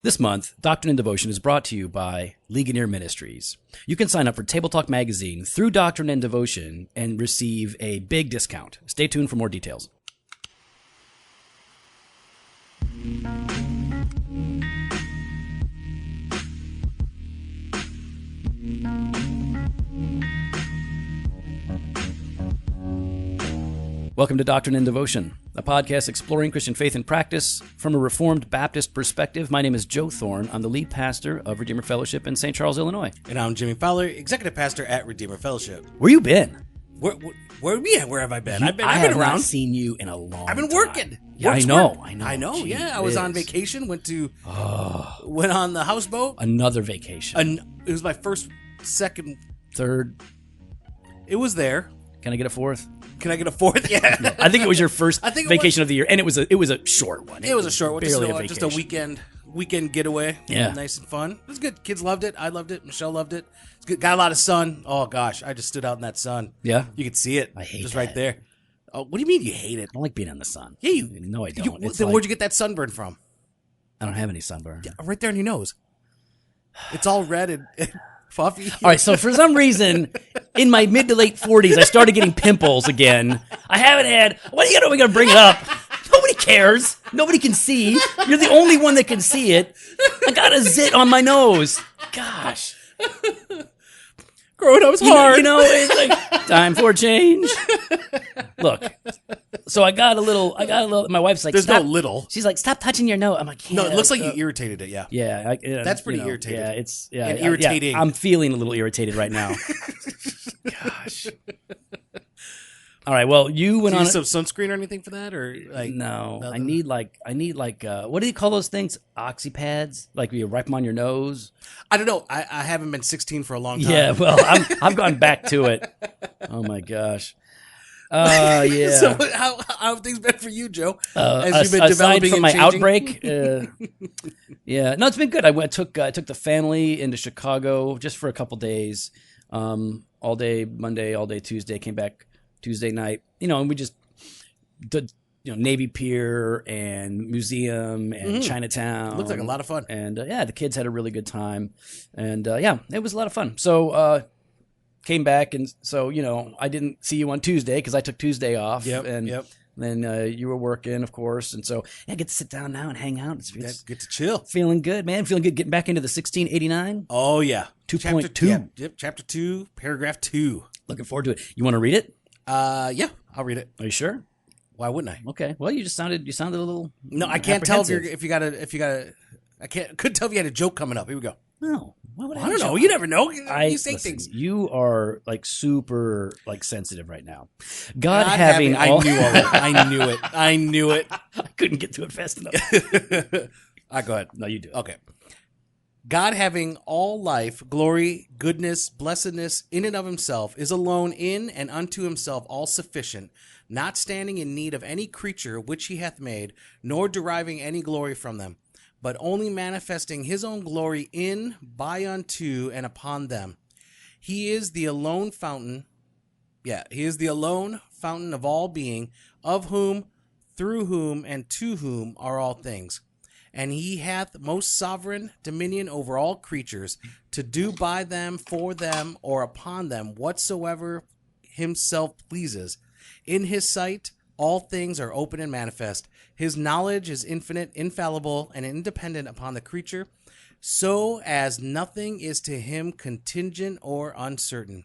This month, Doctrine and Devotion is brought to you by Ligonier Ministries. You can sign up for Table Talk Magazine through Doctrine and Devotion and receive a big discount. Stay tuned for more details. Welcome to Doctrine and Devotion, a podcast exploring Christian faith and practice from a Reformed Baptist perspective. My name is Joe Thorne. I'm the lead pastor of Redeemer Fellowship in St. Charles, Illinois. And I'm Jimmy Fowler, executive pastor at Redeemer Fellowship. Where you been? Where have I been? I've been I have around. not seen you in a long time. I've been working. Yeah, I know. Gee, yeah, I was on vacation. Went on the houseboat. Another vacation. It was my second, third. It was there. Can I get a fourth? Can I get a fourth? Yeah. No, I think it was your first vacation of the year, and it was a short one. It was a short one. Just a weekend getaway. Yeah. Nice and fun. It was good. Kids loved it. I loved it. Michelle loved it. It's good. Got a lot of sun. Oh gosh, I just stood out in that sun. Yeah. You could see it. I hate just that. right there. Oh, what do you mean you hate it? I don't like being in the sun. Yeah, No, I don't. Where'd you get that sunburn from? I don't have any sunburn. Yeah, right there on your nose. It's all red and puffy. All right, so for some reason, in my mid to late 40s, I started getting pimples again. I haven't had. What are you going to bring it up? Nobody cares. Nobody can see. You're the only one that can see it. I got a zit on my nose. Gosh. Growing up's hard. You know, it's like time for change. Look, so I got a little. My wife's like, there's stop. no little. She's like, stop touching your nose. I'm like, yeah, No, it looks like you irritated it. Yeah. Yeah, That's pretty irritated. Yeah, it's And irritating. Yeah, I'm feeling a little irritated right now. Gosh. All right. Well, you went Do you on use some sunscreen or anything for that, or like no. nothing? I need what do you call those things? Oxy pads? Like you wrap them on your nose? I don't know. I haven't been 16 for a long time. Yeah. Well, I've gone back to it. Oh my gosh. Yeah. So how have things been for you, Joe? As you've been developing from my outbreak, yeah, no, it's been good. I took the family into Chicago just for a couple days, all day Monday, all day Tuesday. Came back Tuesday night, and we just did, Navy Pier and museum and Chinatown. Looked like a lot of fun. And the kids had a really good time, and it was a lot of fun. So. Came back, and so I didn't see you on Tuesday because I took Tuesday off. Yep. Then you were working, of course, and so I get to sit down now and hang out. It's Get to chill. Feeling good, man. Feeling good. Getting back into the 1689. Oh yeah, 2.2. Yep, chapter 2, paragraph 2. Looking forward to it. You want to read it? Yeah, I'll read it. Are you sure? Why wouldn't I? Okay. Well, you sounded a little. No, I can't tell if you got a. Couldn't tell if you had a joke coming up. Here we go. No. Why would I don't know. You never know. You say listen, things. You are like super sensitive right now. I knew all that. I knew it. I couldn't get to it fast enough. Go ahead. No, you do. Okay. God, having all life, glory, goodness, blessedness in and of himself, is alone in and unto himself all sufficient, not standing in need of any creature which he hath made, nor deriving any glory from them, but only manifesting his own glory in, by, unto, and upon them. He is the alone fountain. Yeah, he is the alone fountain of all being, of whom, through whom, and to whom are all things. And he hath most sovereign dominion over all creatures, to do by them, for them, or upon them, whatsoever himself pleases. In his sight, all things are open and manifest. His knowledge is infinite, infallible, and independent upon the creature, so as nothing is to him contingent or uncertain.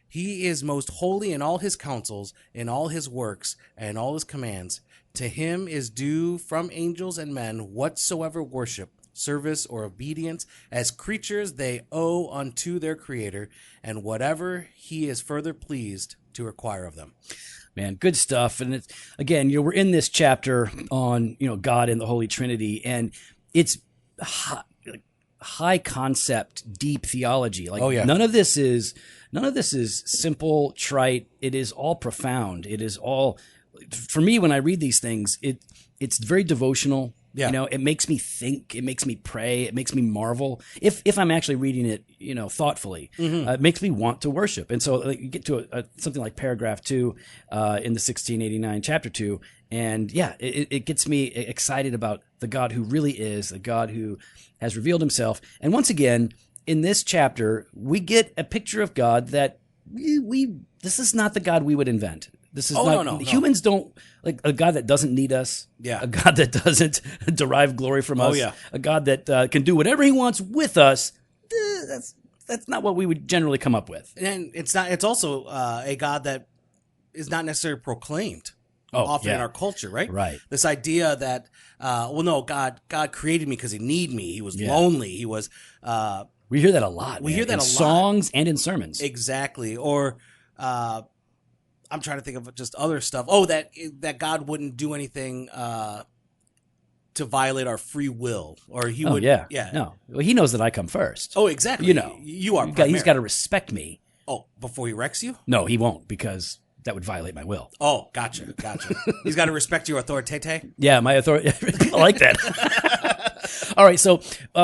He is most holy in all his counsels, in all his works, and all his commands. To him is due from angels and men whatsoever worship, service, or obedience. As creatures they owe unto their Creator, and whatever he is further pleased to require of them. Man, good stuff. And it's, again, we're in this chapter on, God and the Holy Trinity, and it's high concept, deep theology. Like, oh, yeah. None of this is simple, trite. It is all profound. It is all, for me, when I read these things, it's very devotional. Yeah. You know, it makes me think, it makes me pray, it makes me marvel. If I'm actually reading it, you know, thoughtfully, it makes me want to worship. And so you get to something like paragraph 2 in the 1689 chapter 2, and yeah, it gets me excited about the God who really is, the God who has revealed himself. And once again, in this chapter, we get a picture of God that this is not the God we would invent. This is no. Humans don't, like, a God that doesn't need us. Yeah. A God that doesn't derive glory from us. Yeah. A God that can do whatever he wants with us. That's not what we would generally come up with. And it's not. It's also a God that is not necessarily proclaimed often in our culture, right? Right. This idea that, God created me because he needed me. He was lonely. He was. We hear that a lot. We hear that in a lot. songs and in sermons. Exactly. Or I'm trying to think of just other stuff. Oh, that God wouldn't do anything to violate our free will, or he would. Yeah. Yeah. No. Well, he knows that I come first. Oh, exactly. You know, you are. He's got to respect me. Oh, before he wrecks you? No, he won't, because that would violate my will. Oh, gotcha. He's got to respect your authority. Yeah, my authority. I like that. All right, so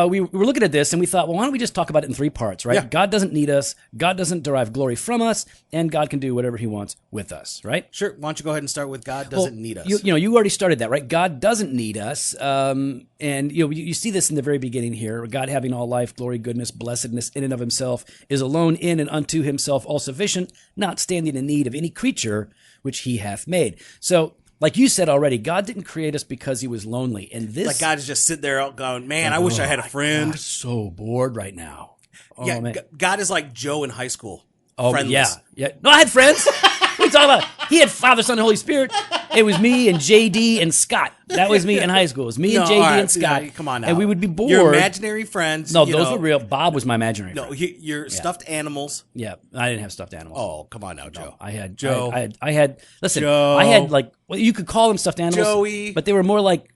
we were looking at this, and we thought, well, why don't we just talk about it in 3 parts, right? Yeah. God doesn't need us, God doesn't derive glory from us, and God can do whatever he wants with us, right? Sure. Why don't you go ahead and start with God doesn't need us? You already started that, right? God doesn't need us, and you see this in the very beginning here. God having all life, glory, goodness, blessedness in and of himself, is alone in and unto himself all sufficient, not standing in need of any creature which he hath made. So, like you said already, God didn't create us because he was lonely. And this, like, God is just sitting there going, man, I wish I had a friend. I'm so bored right now. Oh, yeah, man. God is like Joe in high school. Oh, friendless. yeah. No, I had friends. What are you talking about? He had Father, Son, and Holy Spirit. It was me and JD and Scott. That was me in high school. It was me and JD and Scott. Yeah, come on now. And we would be bored. Your imaginary friends. No, those were real. Bob was my imaginary friend. No, your stuffed animals. Yeah, I didn't have stuffed animals. Oh, come on now, Joe. No, I had Joe. I had listen. Joe. I had, like, well, you could call them stuffed animals, Joey. but they were more like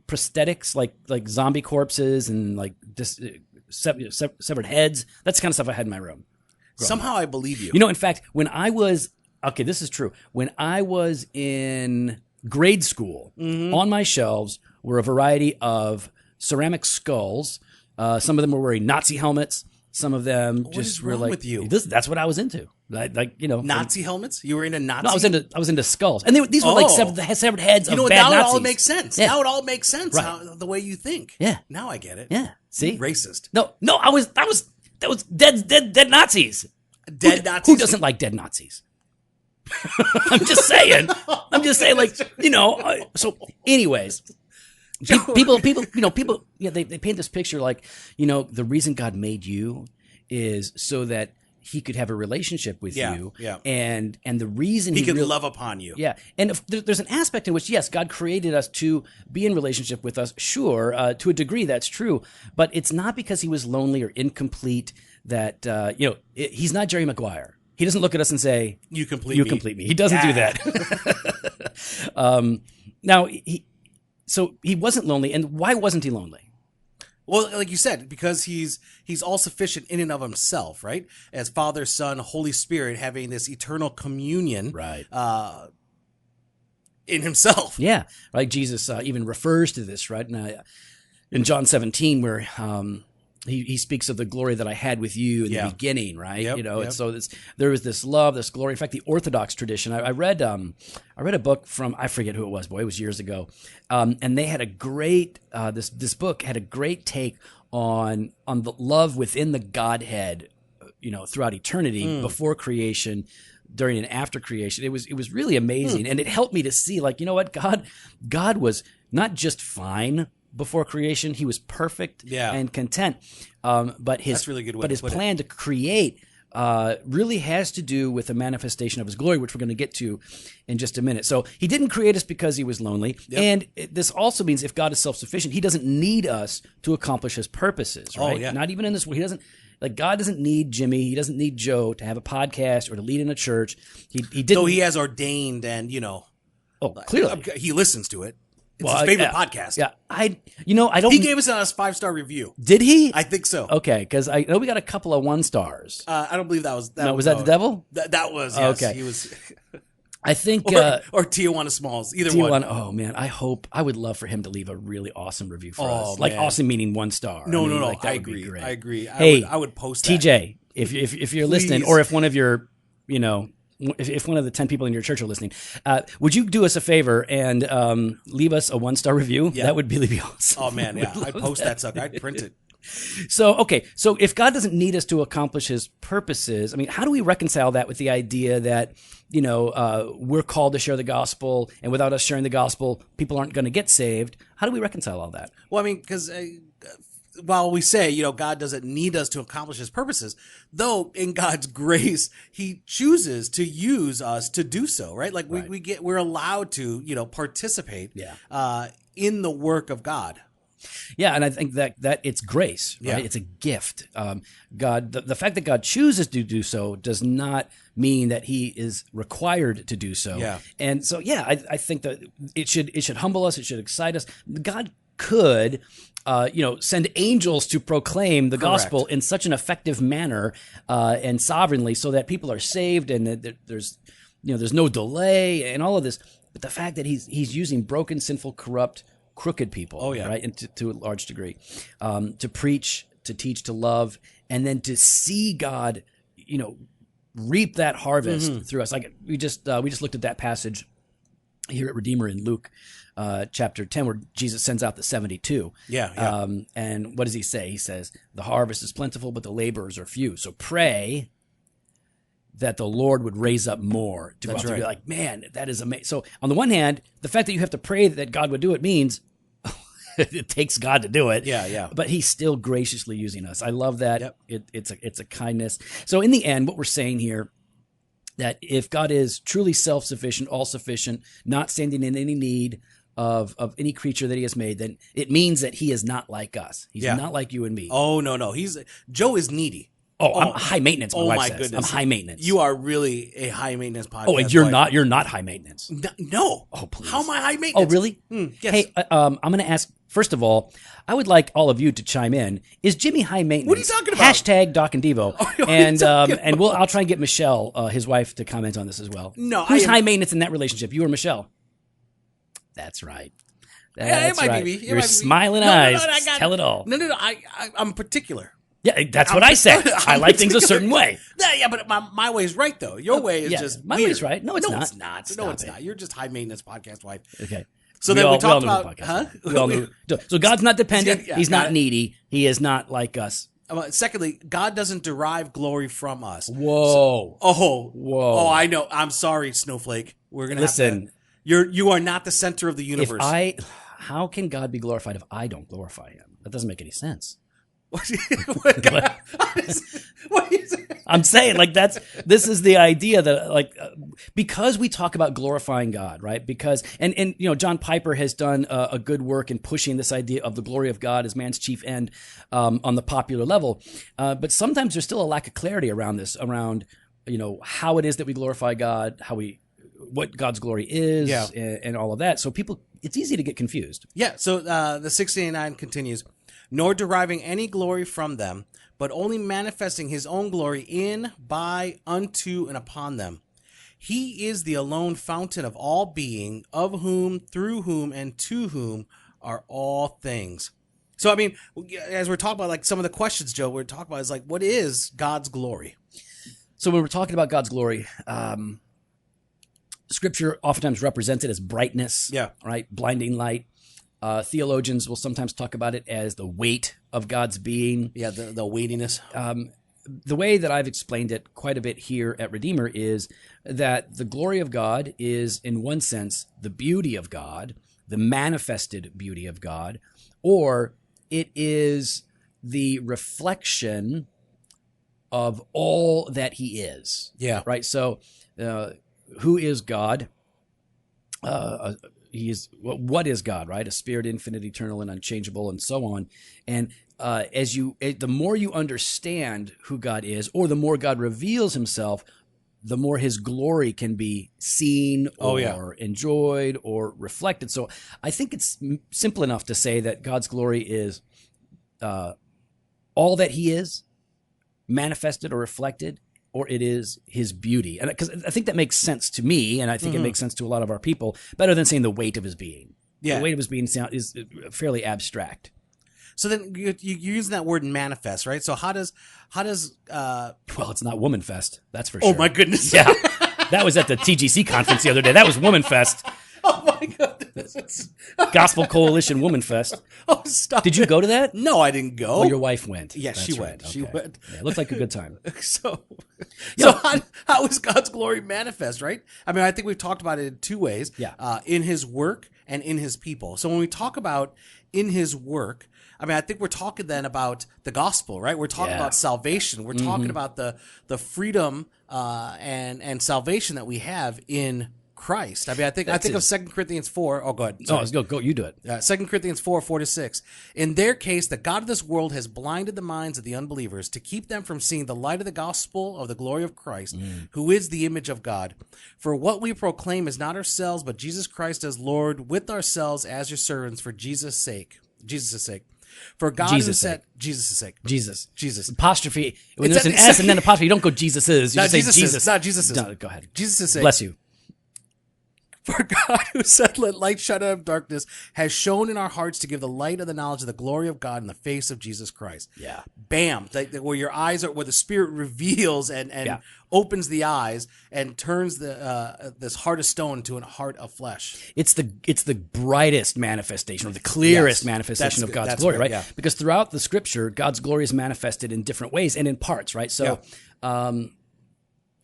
prosthetics, like zombie corpses and like severed heads. That's the kind of stuff I had in my room. Somehow I believe you. You know, in fact, when I was this is true. When I was in grade school, on my shelves were a variety of ceramic skulls. Some of them were wearing Nazi helmets. Some of them What just is were wrong like, with you? That's what I was into. Nazi helmets? You were into Nazi? No, I was into skulls, and these were like severed heads of bad now Nazis. it all makes sense. Yeah. Now it all makes sense. Right. The way you think. Yeah. Now I get it. Yeah. See, Racist. No, that was dead Nazis. Dead Nazis. Who doesn't like dead Nazis? I'm just saying, like, so anyways, people, they paint this picture like, the reason God made you is so that he could have a relationship with you. Yeah. And the reason he could love upon you. Yeah. And there's an aspect in which, yes, God created us to be in relationship with us. Sure. To a degree, that's true. But it's not because he was lonely or incomplete that, he's not Jerry Maguire. He doesn't look at us and say, "You complete me." He doesn't do that. Now, he wasn't lonely, and why wasn't he lonely? Well, like you said, because he's all sufficient in and of himself, right? As Father, Son, Holy Spirit, having this eternal communion, right? In himself, yeah. Like Jesus even refers to this, right? In John 17, where he speaks of the glory that I had with you in the beginning, right? Yep, And so there was this love, this glory. In fact, the Orthodox tradition. I read a book from, I forget who it was. Boy, it was years ago. And they had a great this book had a great take on the love within the Godhead, throughout eternity, before creation, during and after creation. It was really amazing, and it helped me to see, like, what, God was not just fine before creation. He was perfect and content. But his really good way but to his put plan to create really has to do with the manifestation of his glory, which we're going to get to in just a minute. So he didn't create us because he was lonely. Yep. And this also means if God is self-sufficient, he doesn't need us to accomplish his purposes, right? Oh, yeah. Not even in this way. He doesn't, like, God doesn't need Jimmy. He doesn't need Joe to have a podcast or to lead in a church. He didn't. Though he has ordained and, clearly. He listens to it. It's his favorite podcast. Yeah. I don't. He gave us a 5-star review. Did he? I think so. Okay, because I know we got a couple of 1 stars. I don't believe that was. Was that the devil? That was. Yes, okay. He was. I think or Tijuana Smalls, either Tijuana, one. oh man, I would love for him to leave a really awesome review for Oh, us. Like man. awesome meaning 1 star. No, I mean, no. like, that I would be agree. great. I agree. Hey, I would post that. TJ, if you're listening, Please. or if one of your, you know, if one of the 10 people in your church are listening, would you do us a favor and leave us a 1 star review? Yeah. That would really be awesome. Oh man, yeah. I'd post that sucker. I'd print it. So, okay. So if God doesn't need us to accomplish his purposes, I mean, how do we reconcile that with the idea that, you know, we're called to share the gospel, and without us sharing the gospel, people aren't going to get saved? How do we reconcile all that? Well, I mean, because while we say, you know, God doesn't need us to accomplish his purposes, though in God's grace, he chooses to use us to do so, right? Like we're allowed to, you know, participate in the work of God. Yeah, and I think that it's grace, right? Yeah. It's a gift. God, the fact that God chooses to do so does not mean that he is required to do so. Yeah. And so, yeah, I think that it should humble us. It should excite us. God could, send angels to proclaim the gospel in such an effective manner and sovereignly, so that people are saved, and that there's no delay and all of this. But the fact that he's using broken, sinful, corrupt, crooked people, right, and to a large degree, to preach, to teach, to love, and then to see God, reap that harvest through us. Like we just looked at that passage here at Redeemer in Luke chapter 10, where Jesus sends out the 72. And what does he say? He says, the harvest is plentiful, but the laborers are few. So pray that the Lord would raise up more to go out to be like, man, that is amazing. So on the one hand, the fact that you have to pray that God would do it means it takes God to do it. Yeah. But he's still graciously using us. I love that. It's a kindness. So in the end, what we're saying here, that if God is truly self-sufficient, all-sufficient, not standing in any need of any creature that he has made, then it means that he is not like us. He's not like you and me. Oh, no. Joe is needy. I'm high maintenance. My wife my says. goodness. I'm high maintenance. You are really a high maintenance podcast. Oh, and you're not high maintenance. No. Oh, please. How am I high maintenance? Oh, really? Yes. Hey, I'm going to ask, first of all, I would like all of you to chime in. Is Jimmy high maintenance? What are you talking about? Hashtag Doc and Devo. I'll try and get Michelle, his wife, to comment on this as well. No, Who's high maintenance in that relationship? You or Michelle? That's right. That's it might right. be me. Your smiling eyes tell it all. No. I'm particular. Yeah, that's what I say. I like things a certain way. Yeah, but my way is right, though. Your way is just my weird. Way's right. No, it's not. It's not. No, it's not. You're just high maintenance podcast wife. Okay. So then we talked about, We all knew. So God's not dependent. Yeah, he's not needy. He is not like us. Secondly, God doesn't derive glory from us. Whoa. Whoa. Whoa. I know. I'm sorry, Snowflake. We're gonna listen. You are not the center of the universe. How can God be glorified if I don't glorify him? That doesn't make any sense. What is it? I'm saying, like, this is the idea that, because we talk about glorifying God, right? Because, and John Piper has done a good work in pushing this idea of the glory of God as man's chief end on the popular level. But sometimes there's still a lack of clarity around this, around, how it is that we glorify God, what God's glory is, and all of that. So it's easy to get confused. Yeah. So the 689 continues. Nor deriving any glory from them, but only manifesting his own glory in, by, unto, and upon them. He is the alone fountain of all being, of whom, through whom, and to whom are all things. So, I mean, as we're talking about, like, some of the questions, Joe, we're talking about is, like, what is God's glory? So when we're talking about God's glory, Scripture oftentimes represents it as brightness, right? Blinding light. Theologians will sometimes talk about it as the weight of God's being. Yeah, the weightiness. The way that I've explained it quite a bit here at Redeemer is that the glory of God is, in one sense, the beauty of God, the manifested beauty of God, or it is the reflection of all that he is. Yeah. Right? So, who is God? What is God, right? A spirit, infinite, eternal, and unchangeable, and so on. And the more you understand who God is, or the more God reveals himself, the more his glory can be seen or enjoyed or reflected. So I think it's simple enough to say that God's glory is all that he is, manifested or reflected, or it is his beauty. And because I think that makes sense to me, and I think it makes sense to a lot of our people, better than saying the weight of his being. Yeah. The weight of his being is fairly abstract. So then you're using that word manifest, right? So how does well, it's not Woman Fest, that's for sure. Oh my goodness. Yeah. That was at the TGC conference the other day. That was Woman Fest. Oh my goodness. Gospel Coalition Woman Fest. Oh, stop. Did you go to that? No, I didn't go. Well, your wife went. Yeah, That's she right. went. She went. Yeah, it looked like a good time. So Yeah. how is God's glory manifest, right? I mean, I think we've talked about it in two ways. Yeah. In his work and in his people. So when we talk about in his work, I mean, I think we're talking then about the gospel, right? We're talking about salvation. We're talking about the freedom and salvation that we have in Christ. I mean, I think of 2 Corinthians 4. Oh, go ahead. Sorry. No, go. You do it. 2 Corinthians 4, 4-6. In their case, the God of this world has blinded the minds of the unbelievers to keep them from seeing the light of the gospel of the glory of Christ, who is the image of God. For what we proclaim is not ourselves, but Jesus Christ as Lord, with ourselves as your servants for Jesus' sake. For God who said, Jesus' sake. Jesus. Apostrophe. When there's an S and then apostrophe, you don't go Jesus is. You just say Jesus. Not Jesus is. No, go ahead. Jesus' sake. Bless you. For God who said, let light shine out of darkness, has shown in our hearts to give the light of the knowledge of the glory of God in the face of Jesus Christ. Yeah. Bam. Where your eyes are, where the Spirit reveals and opens the eyes and turns this heart of stone to a heart of flesh. It's the brightest manifestation, or the clearest manifestation of God's glory, right? Yeah. Because throughout the Scripture, God's glory is manifested in different ways and in parts, right? So,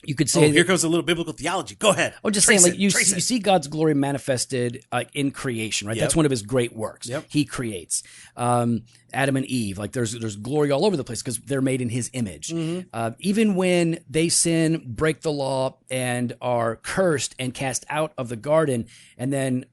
you could say, here comes a little biblical theology. Go ahead. I'm just saying, like you see God's glory manifested in creation, right? Yep. That's one of his great works. Yep. He creates Adam and Eve. Like there's glory all over the place because they're made in his image. Mm-hmm. Even when they sin, break the law, and are cursed and cast out of the garden, and then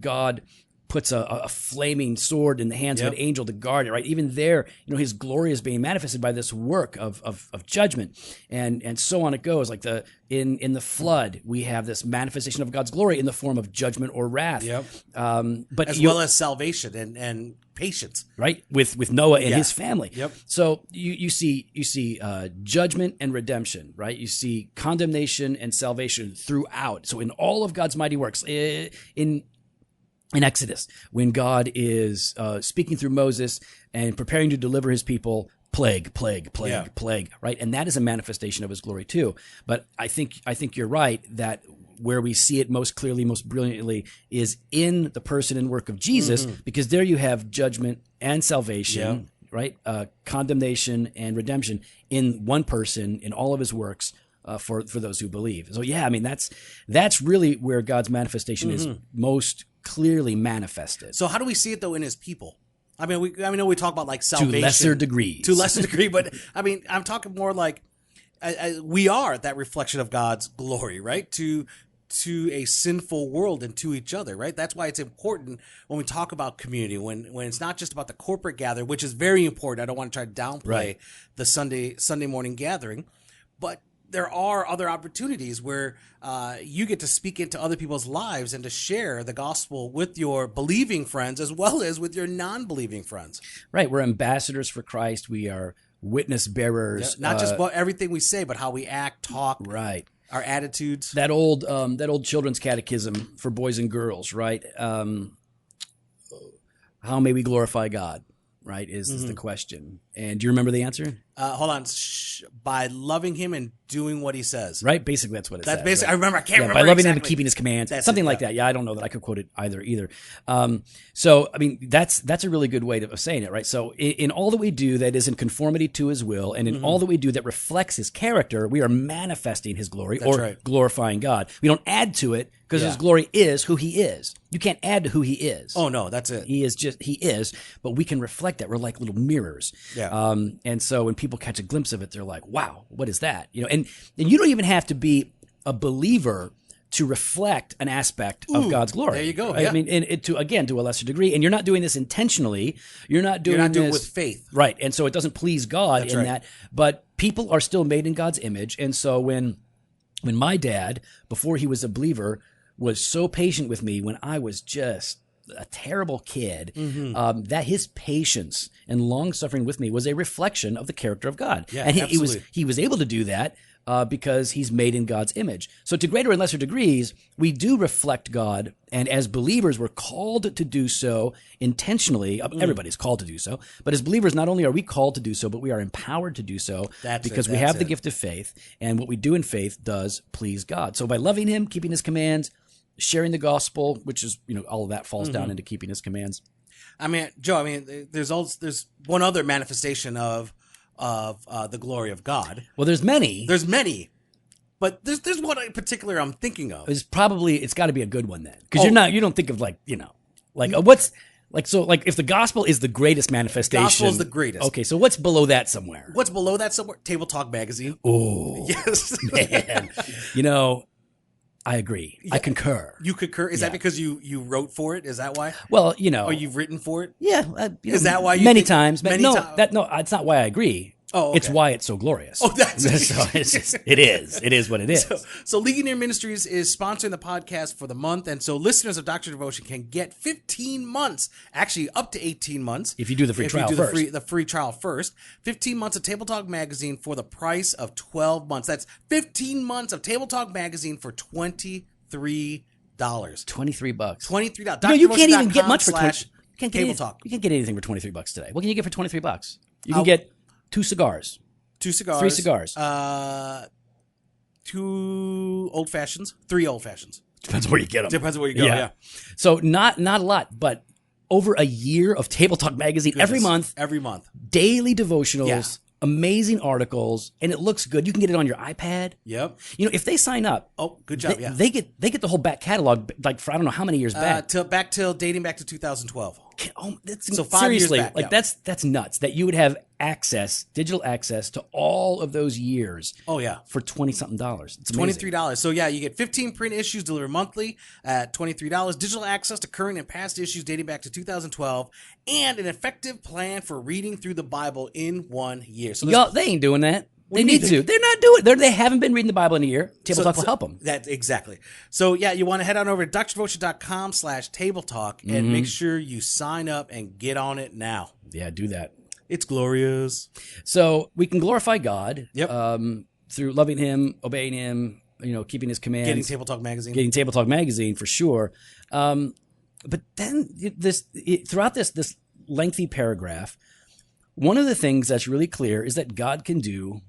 God puts a flaming sword in the hands of an angel to guard it, right? Even there, his glory is being manifested by this work of judgment, and so on it goes. Like in the flood, we have this manifestation of God's glory in the form of judgment or wrath. Yep. But as well as salvation and patience, right? With Noah and his family. Yep. So you see judgment and redemption, right? You see condemnation and salvation throughout. So in all of God's mighty works, in Exodus, when God is speaking through Moses and preparing to deliver his people, plague, right? And that is a manifestation of his glory too. But I think you're right that where we see it most clearly, most brilliantly is in the person and work of Jesus, because there you have judgment and salvation, right? Condemnation and redemption in one person in all of his works. For those who believe. So I mean that's really where God's manifestation is most clearly manifested. So how do we see it though in his people? I mean, we talk about like salvation to lesser degrees, but I mean, I'm talking more like we are that reflection of God's glory, right? To a sinful world and to each other, right? That's why it's important when we talk about community, when it's not just about the corporate gathering, which is very important. I don't want to try to downplay the Sunday morning gathering, but there are other opportunities where you get to speak into other people's lives and to share the gospel with your believing friends as well as with your non-believing friends. Right. We're ambassadors for Christ. We are witness bearers. Not just about everything we say, but how we act, talk. Right. Our attitudes. That old children's catechism for boys and girls, right? How may we glorify God? Right, is the question. And do you remember the answer? Hold on. By loving him and doing what he says. Right? Basically, that's what it says. That's basically, right? I remember. I can't remember. By loving exactly. him and keeping his commands. That's something it, like that. Yeah, I don't know that I could quote it either. So, I mean, that's a really good way of saying it, right? So, in all that we do that is in conformity to his will, and in all that we do that reflects his character, we are manifesting his glory glorifying God. We don't add to it because his glory is who he is. You can't add to who he is. Oh, no, that's it. He is, but we can reflect that. We're like little mirrors. Yeah. And so when people catch a glimpse of it, they're like, wow, what is that? And you don't even have to be a believer to reflect an aspect of God's glory. There you go. Right? Yeah. I mean, to a lesser degree, and you're not doing this intentionally. You're not doing it with faith. Right. And so it doesn't please God that, but people are still made in God's image. And so when my dad, before he was a believer, was so patient with me when I was just a terrible kid, Mm-hmm. that his patience and long suffering with me was a reflection of the character of God. Yeah, and absolutely. he was able to do that because he's made in God's image. So to greater and lesser degrees, we do reflect God, and as believers, we're called to do so intentionally. Everybody's called to do so, but as believers, not only are we called to do so, but we are empowered to do so because we have the gift of faith, and what we do in faith does please God. So by loving Him, keeping His commands, sharing the gospel, which is, all of that falls down into keeping His commands. I mean, Joe, there's one other manifestation of the glory of God. Well, there's many. There's many, but there's one in particular I'm thinking of. It's got to be a good one then, because you don't think of what's if the gospel is the greatest manifestation. Gospel is the greatest. Okay, so what's below that somewhere? What's below that somewhere? Table Talk magazine. Oh, Yes, man. I agree. Yeah. I concur. You concur? Is that because you wrote for it? Is that why? Well, or you've written for it? Yeah. Is that why? Many times. No, it's not why I agree. Oh, okay. It's why it's so glorious. Oh, that's so it is. It is what it is. So Legionnaire Ministries is sponsoring the podcast for the month, and so listeners of Doctrine of Devotion can get 15 months, actually up to 18 months, if you do the free trial first. The free trial first. 15 months of Table Talk magazine for the price of 12 months. That's 15 months of Table Talk magazine for $23. $23. $23. No, you can't even get much for Table Talk. You can't get anything for $23 today. What can you get for $23? You can get 2 cigars. 2 cigars. 3 cigars. 2 old fashions. 3 old fashions. Depends where you get them. Depends on where you go. Yeah. So not a lot, but over a year of Table Talk magazine every month. Daily devotionals. Amazing articles, and it looks good. You can get it on your iPad. Yep. If they sign up, good job. They get the whole back catalog, like for I don't know how many years back. Dating back to 2012. So 5 years back. That's nuts that you would have digital access to all of those years. Oh yeah, for $20-something. It's $23. So you get 15 print issues delivered monthly at $23. Digital access to current and past issues dating back to 2012, and an effective plan for reading through the Bible in 1 year. So they ain't doing that. They need to. They're not doing it. They haven't been reading the Bible in a year. Table Talk will help them. Exactly. So, you want to head on over to drdevotion.com/Table Talk and make sure you sign up and get on it now. Yeah, do that. It's glorious. So we can glorify God through loving Him, obeying Him, keeping His commands. Getting Table Talk magazine for sure. But then throughout this lengthy paragraph, one of the things that's really clear is that God can do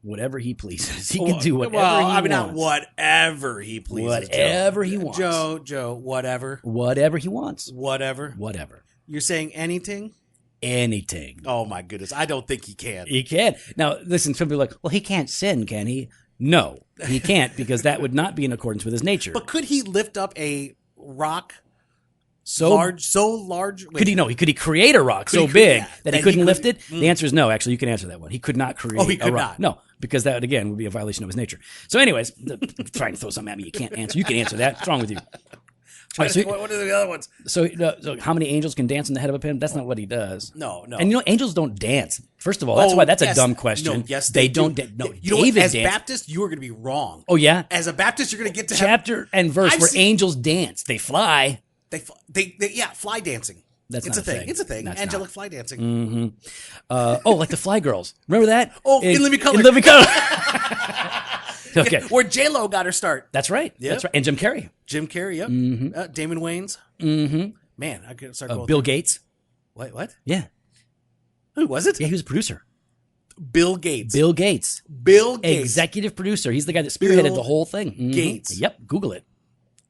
whatever He pleases. He can do whatever He wants. Not whatever He pleases. Whatever He wants. Joe, whatever. Whatever He wants. Whatever. You're saying anything? Anything. Oh, my goodness. I don't think He can. He can. Now, listen, some people are like, well, He can't sin, can He? No, He can't, because that would not be in accordance with His nature. But could He lift up a rock so large? Wait, could he create a rock so big that he couldn't lift it? The answer is no. Actually, you can answer that one. He could not create a rock. No, because that, again, would be a violation of his nature. So anyways, trying to throw something at me you can't answer. You can answer that. What's wrong with you? What are the other ones? So how many angels can dance on the head of a pin? That's not what He does. No. And angels don't dance. First of all, that's why that's a dumb question. No, yes, they don't. No, as Baptist, you are going to be wrong. Oh yeah. As a Baptist, you're going to get to chapter and verse where angels dance. They fly. Fly dancing. It's a thing. It's a thing. Angelic fly dancing. Mm-hmm. Like the Fly Girls. Remember that? In Living Color. Okay. Where J-Lo got her start. That's right. Yep. That's right. And Jim Carrey. Yep. Mm-hmm. Damon Wayans. Mm-hmm. Man, I could start going. Bill Gates. Wait, what? Yeah. Who was it? Yeah, he was a producer. Bill Gates. Executive producer. He's the guy that spearheaded the whole thing. Mm-hmm. Gates. Yep. Google it.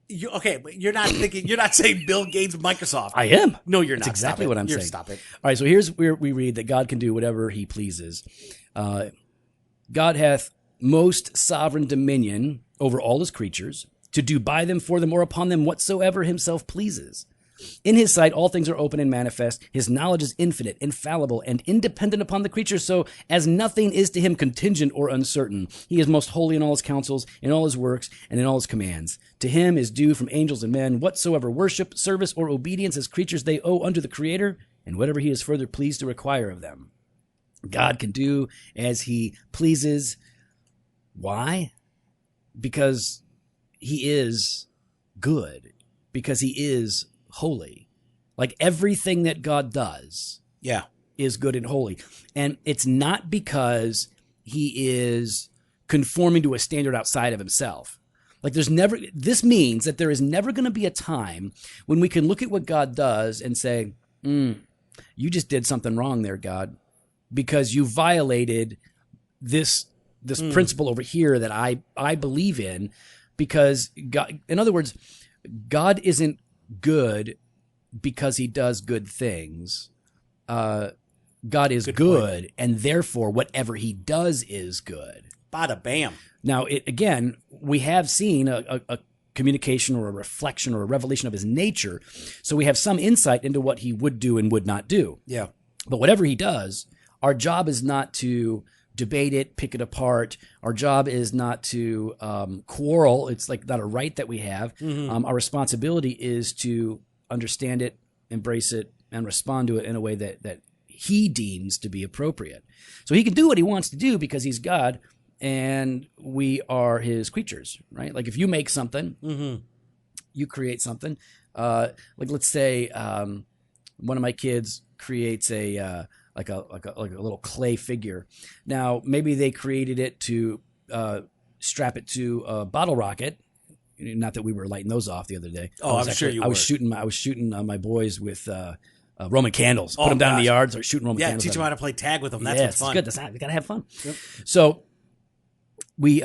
But you're not saying Bill Gates Microsoft. I am. No, you're not. That's exactly what I'm saying. Stop it. All right, so here's where we read that God can do whatever He pleases. God hath most sovereign dominion over all His creatures, to do by them, for them, or upon them whatsoever Himself pleases. In His sight all things are open and manifest. His knowledge is infinite, infallible, and independent upon the creatures, so as nothing is to Him contingent or uncertain. He is most holy in all His counsels, in all His works, and in all His commands. To Him is due from angels and men whatsoever worship, service, or obedience as creatures they owe unto the Creator, and whatever He is further pleased to require of them. God can do as He pleases. Why? Because He is good. Because He is holy. Like everything that God does is good and holy. And it's not because he is conforming to a standard outside of himself. Like this means that there is never going to be a time when we can look at what God does and say, you just did something wrong there, God, because you violated this principle over here that I believe in, because God, in other words, God isn't good because he does good things. God is good, and therefore whatever he does is good. Bada bam. Now, again, we have seen a communication or a reflection or a revelation of his nature, so we have some insight into what he would do and would not do. Yeah. But whatever he does, our job is not to debate it, pick it apart. Our job is not to quarrel. It's like not a right that we have. Our responsibility is to understand it, embrace it, and respond to it in a way that he deems to be appropriate. So he can do what he wants to do because he's God, and we are his creatures, right? Like if you make something, you create something. Like let's say one of my kids creates a little clay figure. Now maybe they created it to strap it to a bottle rocket. Not that we were lighting those off the other day. Oh, I'm sure you were. I was shooting my boys with Roman candles. Put them down in the yard, start shooting Roman candles. Yeah, teach them how to play tag with them. That's what's fun. It's good. We gotta have fun. Yep. So we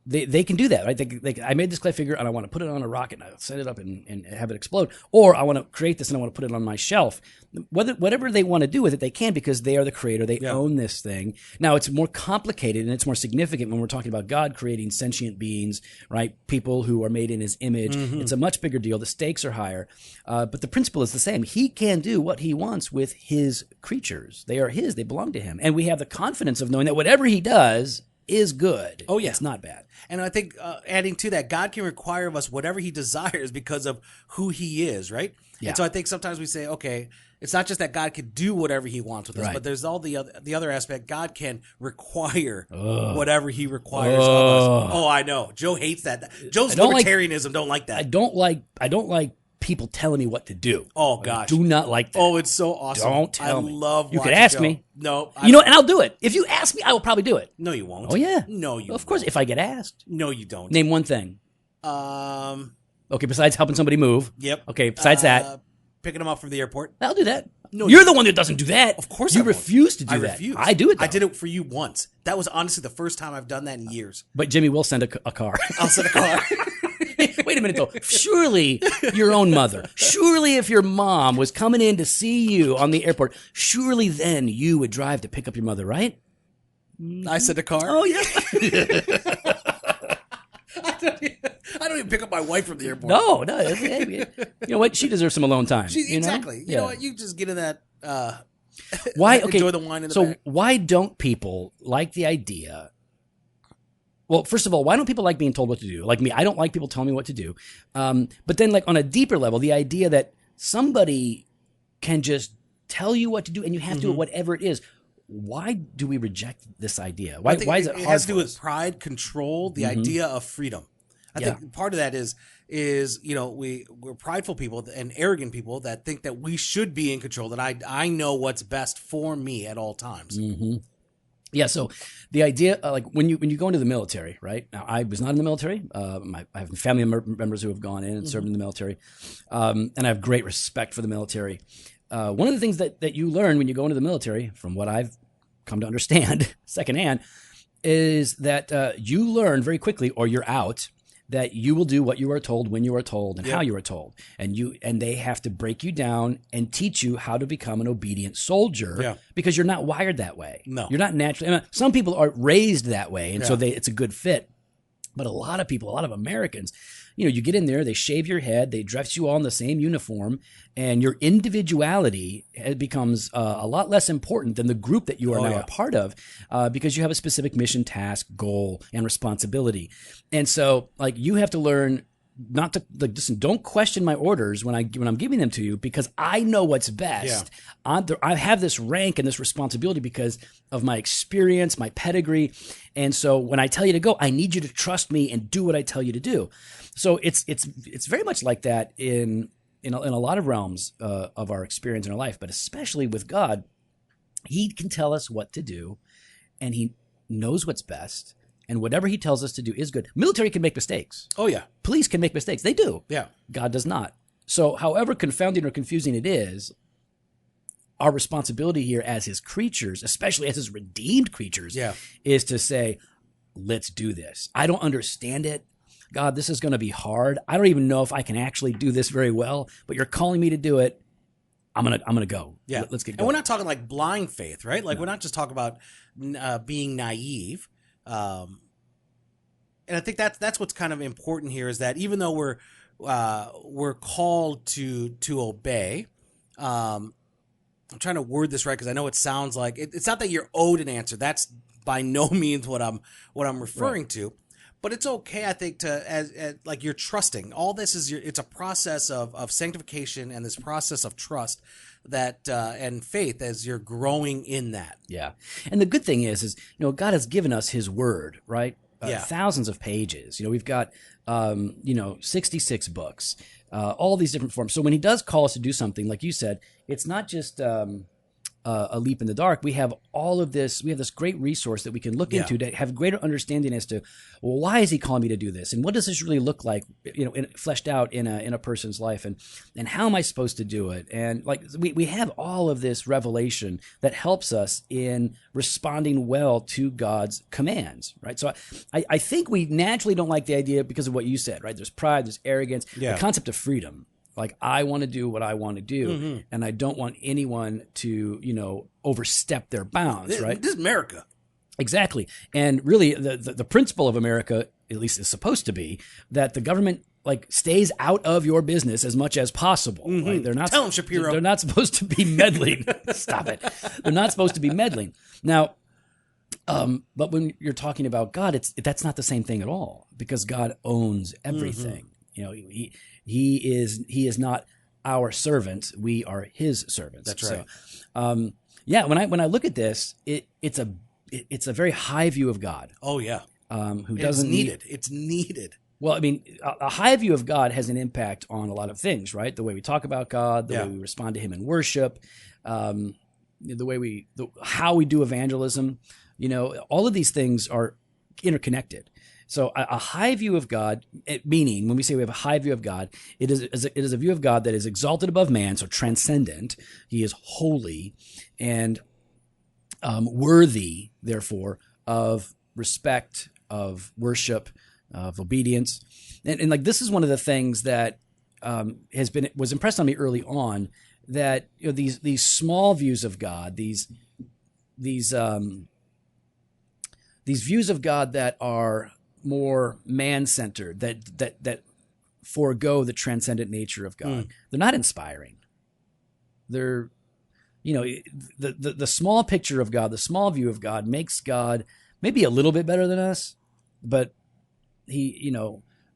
they can do that, right? I made this clay figure and I want to put it on a rocket and I'll set it up and have it explode, or I want to create this and I want to put it on my shelf. Whatever they want to do with it, they can, because they are the creator. They own this thing. Now it's more complicated and it's more significant when we're talking about God creating sentient beings, right? People who are made in his image. It's a much bigger deal. The stakes are higher, but the principle is the same. He can do what he wants with his creatures. They are his. They belong to him, and we have the confidence of knowing that whatever he does is good. Oh, yeah. It's not bad. And I think adding to that, God can require of us whatever he desires because of who he is, right? Yeah. And so I think sometimes we say, okay, it's not just that God can do whatever he wants with us, but there's all the other aspect. God can require whatever he requires of us. Oh, I know. Joe hates that. Joe's libertarianism don't like that. I don't like people telling me what to do. Oh gosh, I do not like that. Oh, it's so awesome. Don't tell me. I love. You could ask me. No, and I'll do it. If you ask me, I will probably do it. No, you won't. Oh yeah. No, you. Of course, if I get asked. No, you don't. Name one thing. Okay, besides helping somebody move. Yep. Okay, besides that, picking them up from the airport. I'll do that. No, you're the one that doesn't do that. Of course, you refuse to do that. I refuse. I do it, though. I did it for you once. That was honestly the first time I've done that in years. But Jimmy will send a car. I'll send a car. Wait a minute, though. Surely your own mother, surely if your mom was coming in to see you on the airport, surely then you would drive to pick up your mother, right? I sent a car. Oh, yeah. I don't even pick up my wife from the airport. No. You know what? She deserves some alone time. Exactly. You know what? You just get in that. Why? Okay. Enjoy the wine in the back. Why don't people like the idea? Well, first of all, why don't people like being told what to do? Like me, I don't like people telling me what to do. But then, like on a deeper level, the idea that somebody can just tell you what to do and you have to do whatever it is. Why do we reject this idea? Why is it hard? It has to do with pride, control, the idea of freedom. I think part of that is we're prideful people and arrogant people that think that we should be in control, that I know what's best for me at all times. Yeah, so the idea, like when you go into the military, right? Now, I was not in the military. I have family members who have gone in and served in the military, and I have great respect for the military. One of the things that you learn when you go into the military, from what I've come to understand secondhand, is that you learn very quickly, or you're out, that you will do what you are told, when you are told, and how you are told, and they have to break you down and teach you how to become an obedient soldier, because you're not wired that way. No, you're not naturally. Some people are raised that way, and so it's a good fit. But a lot of people, a lot of Americans, you get in there, they shave your head, they dress you all in the same uniform, and your individuality becomes a lot less important than the group that you are now a part of, because you have a specific mission, task, goal, and responsibility. And so, like, you have to learn not to, like, listen, don't question my orders when I'm giving them to you, because I know what's best. I have this rank and this responsibility because of my experience, my pedigree. And so when I tell you to go, I need you to trust me and do what I tell you to do. So it's very much like that in in a lot of realms of our experience in our life, but especially with God, he can tell us what to do, and he knows what's best, and whatever he tells us to do is good. Military can make mistakes. Oh, yeah. Police can make mistakes. They do. Yeah. God does not. So however confounding or confusing it is, our responsibility here as his creatures, especially as his redeemed creatures, is to say, let's do this. I don't understand it. God, this is going to be hard. I don't even know if I can actually do this very well, but you're calling me to do it. I'm gonna go. Yeah, let's get going. And we're not talking like blind faith, right? Like we're not just talking about being naive. And I think that's what's kind of important here is that even though we're called to obey, I'm trying to word this right because I know it sounds like it's not that you're owed an answer. That's by no means what I'm referring to. But it's okay, I think, to as like you're trusting. All this is it's a process of sanctification and this process of trust that and faith as you're growing in that. Yeah, and the good thing is God has given us His Word, right? Thousands of pages. We've got 66 books, all these different forms. So when He does call us to do something, like you said, it's not just a leap in the dark. We have all of this. We have this great resource that we can look into to have greater understanding as to, well, why is he calling me to do this, and what does this really look like, fleshed out in a person's life, and how am I supposed to do it? And like we have all of this revelation that helps us in responding well to God's commands, right? So I think we naturally don't like the idea because of what you said, right? There's pride, there's arrogance, the concept of freedom. Like, I want to do what I want to do, and I don't want anyone to, overstep their bounds, right? This is America. Exactly. And really, the principle of America, at least is supposed to be, that the government, stays out of your business as much as possible. Right? They're not, Tell them, Shapiro. They're not supposed to be meddling. Stop it. They're not supposed to be meddling. Now, but when you're talking about God, that's not the same thing at all, because God owns everything. He is not our servant. We are His servants. That's right. So, when I look at this, it's a very high view of God. Oh yeah. Who doesn't need it's needed. Well, I mean, a high view of God has an impact on a lot of things, right? The way we talk about God, the way we respond to Him in worship, how we do evangelism. All of these things are interconnected. So a high view of God, meaning when we say we have a high view of God, it is a view of God that is exalted above man, so transcendent. He is holy and worthy, therefore, of respect, of worship, of obedience. And this is one of the things that was impressed on me early on, that these small views of God, these views of God that are more man-centered, that forego the transcendent nature of God. They're not inspiring. They're, the small picture of God, the small view of God makes God maybe a little bit better than us, but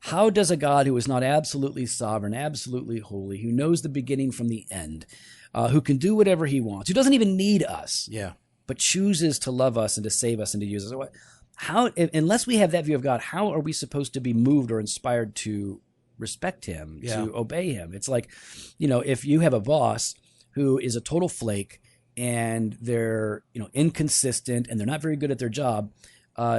how does a God who is not absolutely sovereign, absolutely holy, who knows the beginning from the end, who can do whatever He wants, who doesn't even need us, but chooses to love us and to save us and to use us? How, unless we have that view of God, how are we supposed to be moved or inspired to respect Him, to obey Him? It's like, if you have a boss who is a total flake and they're, inconsistent and they're not very good at their job,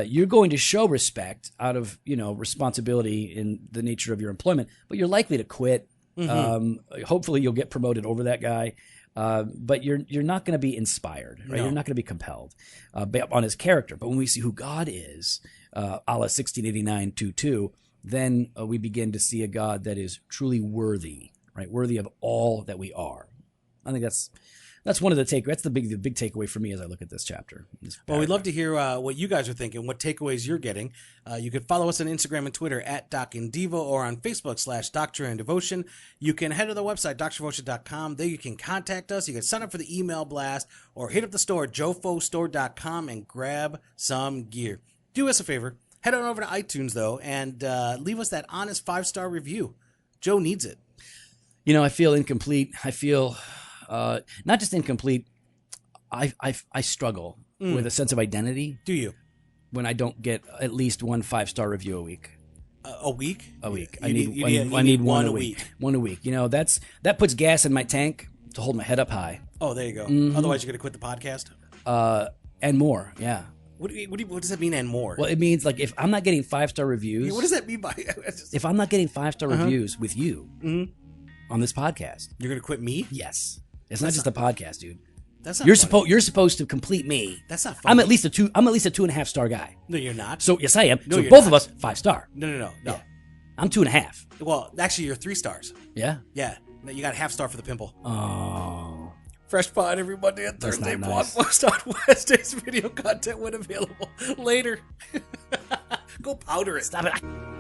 you're going to show respect out of, responsibility in the nature of your employment, but you're likely to quit. Hopefully you'll get promoted over that guy. But you're not going to be inspired, right? No. You're not going to be compelled on his character. But when we see who God is, a la 1689:2:2, then we begin to see a God that is truly worthy, right? Worthy of all that we are. I think that's one of the that's the big takeaway for me as I look at this chapter. Well, we'd love to hear what you guys are thinking, what takeaways you're getting. You can follow us on Instagram and Twitter at Doc and Devo, or on Facebook /Doctrine and Devotion. You can head to the website, doctrinedevotion.com. There you can contact us. You can sign up for the email blast or hit up the store, jofostore.com, and grab some gear. Do us a favor. Head on over to iTunes, though, and leave us that honest 5-star review. Joe needs it. I feel incomplete. I feel... not just incomplete, I struggle with a sense of identity. Do you? When I don't get at least one 5-star review a week. A week? A week. I need one a week. One a week. You know, that puts gas in my tank to hold my head up high. Oh, there you go. Mm-hmm. Otherwise, you're going to quit the podcast? And more, yeah. What does that mean, and more? Well, it means, like, if I'm not getting 5-star reviews... What does that mean by... If I'm not getting 5-star reviews with you on this podcast... You're going to quit me? Yes. It's not just a podcast, dude. That's not You're supposed to complete me. That's not funny. I'm at least a 2.5 star guy. No, you're not. So, yes, I am. No, so you're both not. of us, 5-star. No. Yeah. I'm 2.5. Well, actually, you're 3 stars. Yeah? Yeah. No, you got a half star for the pimple. Oh... Fresh pod every Monday and Thursday. Nice. Blog post on Wednesdays. Video content when available later. Go powder it. Stop it.